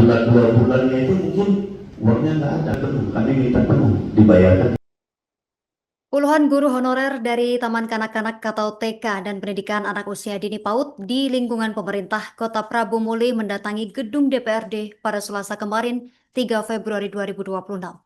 bulan dua bulannya itu mungkin uangnya nggak ada penuh, kami minta penuh dibayarkan. Puluhan guru honorer dari Taman Kanak-Kanak atau TK dan Pendidikan Anak Usia Dini PAUD di lingkungan pemerintah Kota Prabu Muli mendatangi gedung DPRD pada Selasa kemarin, 3 Februari 2026.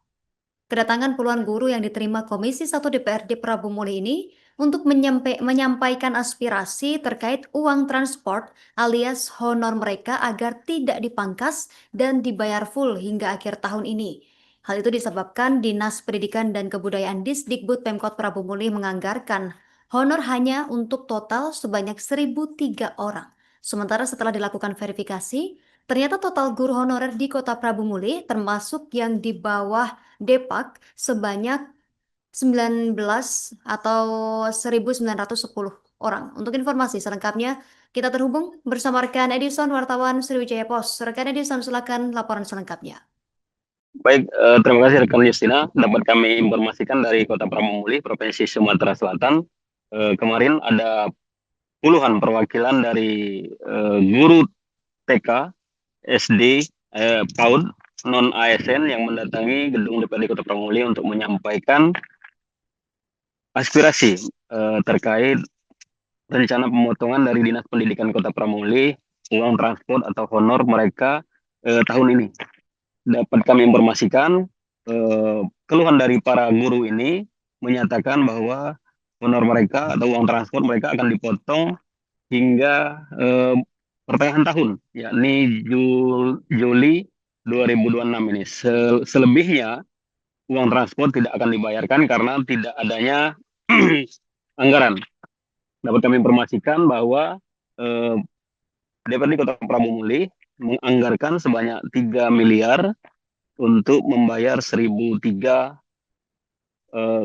Kedatangan puluhan guru yang diterima Komisi 1 DPRD Prabu Muli ini untuk menyampaikan aspirasi terkait uang transport alias honor mereka agar tidak dipangkas dan dibayar full hingga akhir tahun ini. Hal itu disebabkan Dinas Pendidikan dan Kebudayaan Disdikbud Pemkot Prabu Muli menganggarkan honor hanya untuk total sebanyak 1.003 orang. Sementara setelah dilakukan verifikasi, ternyata total guru honorer di Kota Prabu Muli termasuk yang di bawah Depak sebanyak 19 atau 1.910 orang. Untuk informasi selengkapnya, kita terhubung bersama rekan Edison, wartawan Sriwijaya Pos. Rekan Edison, silakan laporan selengkapnya. Baik, terima kasih rekan Justina. Dapat kami informasikan dari Kota Pramugari, Provinsi Sumatera Selatan. Kemarin ada puluhan perwakilan dari guru TK, SD, PAUD, non ASN yang mendatangi gedung DPRD Kota Pramugari untuk menyampaikan aspirasi terkait rencana pemotongan dari Dinas Pendidikan Kota Pramugari uang transport atau honor mereka tahun ini. Dapat kami informasikan keluhan dari para guru ini menyatakan bahwa honor mereka atau uang transport mereka akan dipotong hingga pertengahan tahun, yakni Juli 2026 ini. Selebihnya uang transport tidak akan dibayarkan karena tidak adanya anggaran. Dapat kami informasikan bahwa DPRD Kota Prabu Muli menganggarkan sebanyak 3 miliar untuk membayar 1.003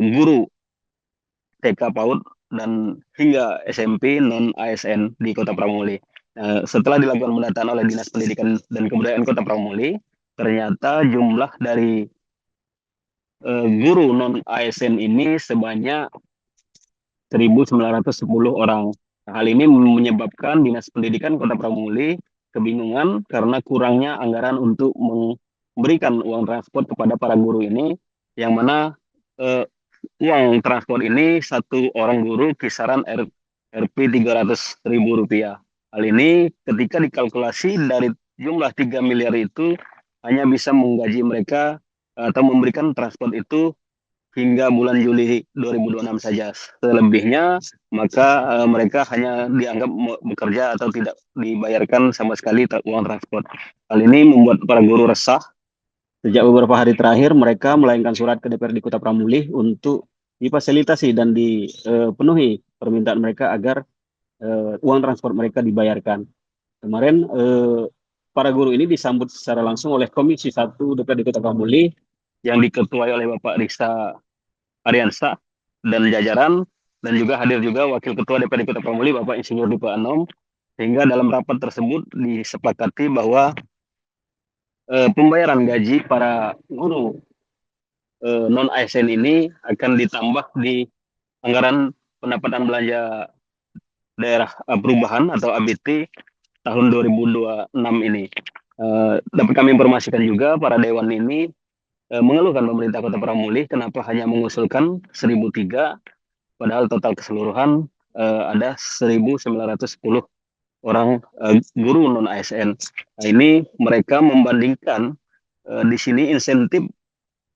guru TK PAUD dan hingga SMP non ASN di Kota Prabu Muli. Setelah dilakukan pendataan oleh Dinas Pendidikan dan Kebudayaan Kota Prabu Muli, ternyata jumlah dari guru non ASN ini sebanyak 1.910 orang. Hal ini menyebabkan Dinas Pendidikan Kota Prabu Muli kebingungan karena kurangnya anggaran untuk memberikan uang transport kepada para guru ini, yang mana uang transport ini satu orang guru kisaran Rp 300.000. Hal ini ketika dikalkulasi dari jumlah 3 miliar itu hanya bisa menggaji mereka atau memberikan transport itu hingga bulan Juli 2026 saja. Selebihnya maka mereka hanya dianggap bekerja atau tidak dibayarkan sama sekali uang transport. Hal ini membuat para guru resah. Sejak beberapa hari terakhir mereka melayangkan surat ke DPRD Kota Pramugari untuk difasilitasi dan dipenuhi permintaan mereka agar uang transport mereka dibayarkan. Kemarin para guru ini disambut secara langsung oleh Komisi 1 DPRD Kota Pramugari yang diketuai oleh Bapak Risa Ariansa dan jajaran, dan juga hadir juga Wakil Ketua DPRD Kota Pramugari Bapak Insinyur Dupa Anom, sehingga dalam rapat tersebut disepakati bahwa pembayaran gaji para guru non ASN ini akan ditambah di anggaran pendapatan belanja daerah perubahan atau ABT tahun 2026 ini. Dapat kami informasikan juga para dewan ini mengeluhkan pemerintah Kota Pramugari kenapa hanya mengusulkan 1.003, padahal total keseluruhan ada 1.910 orang guru non ASN. Nah, ini mereka membandingkan di sini insentif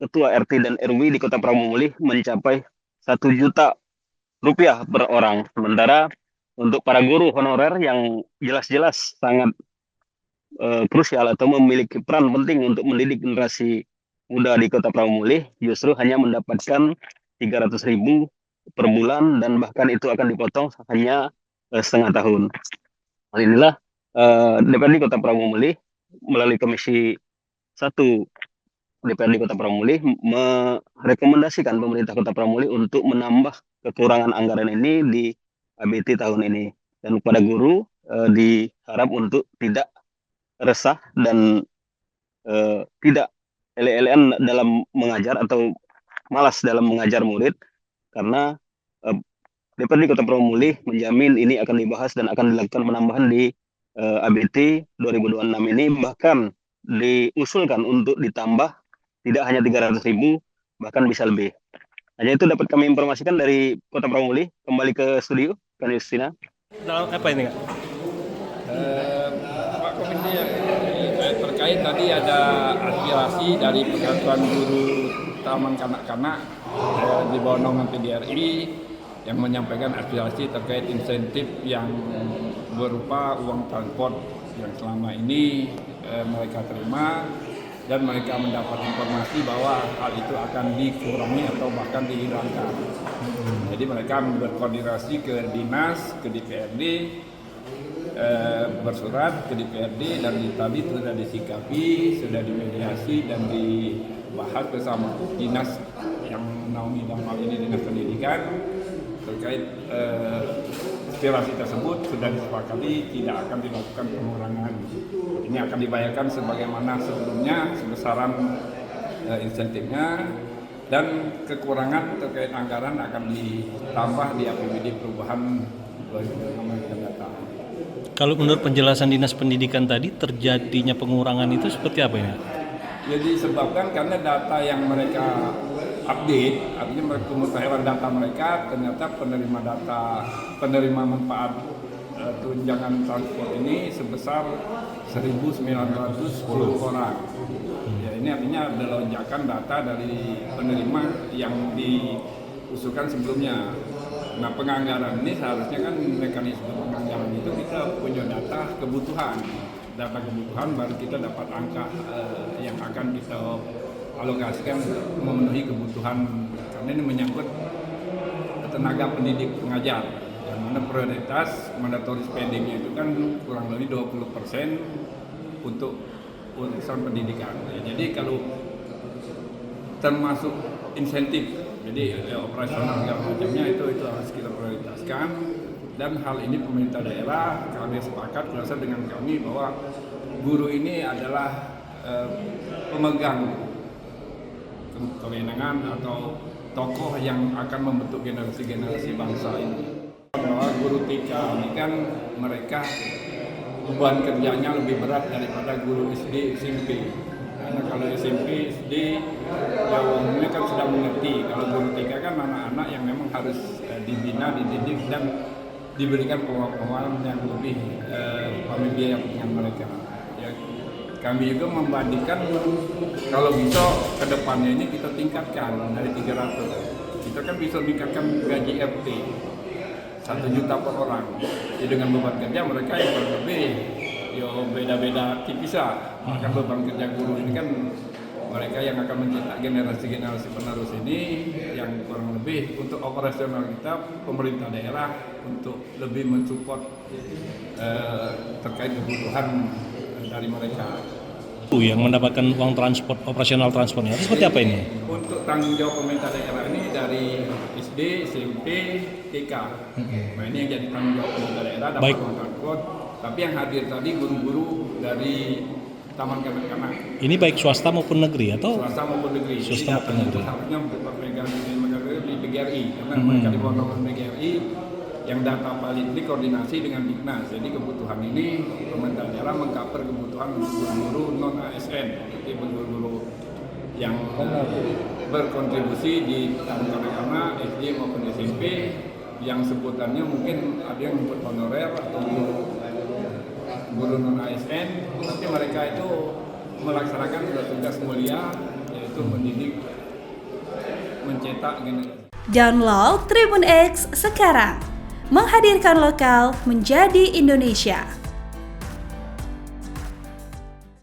ketua RT dan RW di Kota Pramugari mencapai 1 juta rupiah per orang. Sementara untuk para guru honorer yang jelas-jelas sangat krusial atau memiliki peran penting untuk mendidik generasi muda di Kota Pramugari justru hanya mendapatkan 300.000 per bulan, dan bahkan itu akan dipotong hanya setengah tahun. Hal inilah DPRD Kota Pramugari melalui Komisi 1 DPRD Kota Pramugari merekomendasikan pemerintah Kota Pramugari untuk menambah kekurangan anggaran ini di ABT tahun ini, dan kepada guru diharap untuk tidak resah dan tidak ele-elean dalam mengajar atau malas dalam mengajar murid, karena DPRD Kota Pramugari menjamin ini akan dibahas dan akan dilakukan penambahan di ABT 2026 ini. Bahkan diusulkan untuk ditambah tidak hanya 300.000, bahkan bisa lebih. Hanya itu dapat kami informasikan dari Kota Pramuli. Kembali ke studio, Kak Justina. Dalam apa ini, Kak? Pak Komisi, terkait tadi ada aspirasi dari Persatuan Guru Taman Kanak-Kanak di bawah naungan PDRI yang menyampaikan aspirasi terkait insentif yang berupa uang transport yang selama ini mereka terima, dan mereka mendapat informasi bahwa hal itu akan dikurangi atau bahkan dihilangkan. Jadi mereka berkoordinasi ke dinas, ke DPRD, bersurat ke DPRD, dan tadi sudah disikapi, sudah dimediasi dan dibahas bersama dinas yang menaungi dalam hal ini, Dinas Pendidikan, terkait aspirasi tersebut sudah disepakati tidak akan dilakukan pengurangan. Ini akan dibayarkan sebagaimana sebelumnya, sebesaran insentifnya, dan kekurangan terkait anggaran akan ditambah di APBD perubahan 2026 yang akan datang. Kalau menurut penjelasan Dinas Pendidikan tadi, terjadinya pengurangan itu seperti apa ini? Jadi disebabkan karena data yang mereka update, artinya pemutahiran data mereka, ternyata penerima manfaat tunjangan transport ini sebesar 1.910 orang. Ya, ini artinya ada lonjakan data dari penerima yang diusulkan sebelumnya. Nah, penganggaran ini seharusnya kan mekanisme penganggaran itu kita punya data kebutuhan baru kita dapat angka yang akan kita alokasikan memenuhi kebutuhan, karena ini menyangkut tenaga pendidik pengajar, yang mana prioritas mandatory spending-nya itu kan kurang lebih 20% untuk urusan pendidikan. Jadi kalau termasuk insentif, jadi operasional segala macamnya itu harus kita prioritaskan. Dan hal ini pemerintah daerah kami sepakat berasa dengan kami bahwa guru ini adalah pemegang kewenangan atau tokoh yang akan membentuk generasi-generasi bangsa ini. Bahwa guru TK ini kan mereka beban kerjanya lebih berat daripada guru SD, SMP. Karena kalau SMP, SD, ya umumnya kan sudah mengerti. Kalau guru TK kan anak-anak yang memang harus dibina, dididik, dan diberikan pengetahuan yang lebih familiar dengan mereka. Ya, kami juga membandingkan kalau bisa ke depannya ini kita tingkatkan dari 300. Kita kan bisa meningkatkan gaji RT 1 juta per orang. Ya, dengan beban kerja mereka yang lebih beda-beda tipis lah. Maka beban kerja guru ini kan mereka yang akan mencetak generasi-generasi penerus ini, yang kurang lebih untuk operasional kita, pemerintah daerah untuk lebih mensupport terkait kebutuhan dari mereka. Yang mendapatkan uang transport, operasional transportnya, seperti apa ini? Untuk tanggung jawab pemerintah daerah ini dari SD, SMP, TK. Nah, ini yang jadi tanggung jawab pemerintah daerah dapat uang transport. Tapi yang hadir tadi guru-guru dari Taman Kanak-Kanak. Ini baik swasta maupun negeri atau? Swasta maupun negeri. Swasta maupun negeri. Harusnya berpegang di PGRI, karena mereka di bawah naungan PGRI. Yang data paling ini koordinasi dengan Dignas. Jadi kebutuhan ini pemerintah daerah mengcover kebutuhan guru-guru non ASN, jadi guru-guru yang berkontribusi di Taman Kanak-Kanak, SD maupun SMP, yang sebutannya mungkin ada yang menyebut honorer atau guru non ASN, tapi mereka itu melaksanakan tugas mulia, yaitu mendidik, mencetak generasi. Download Tribun X sekarang, menghadirkan lokal menjadi Indonesia.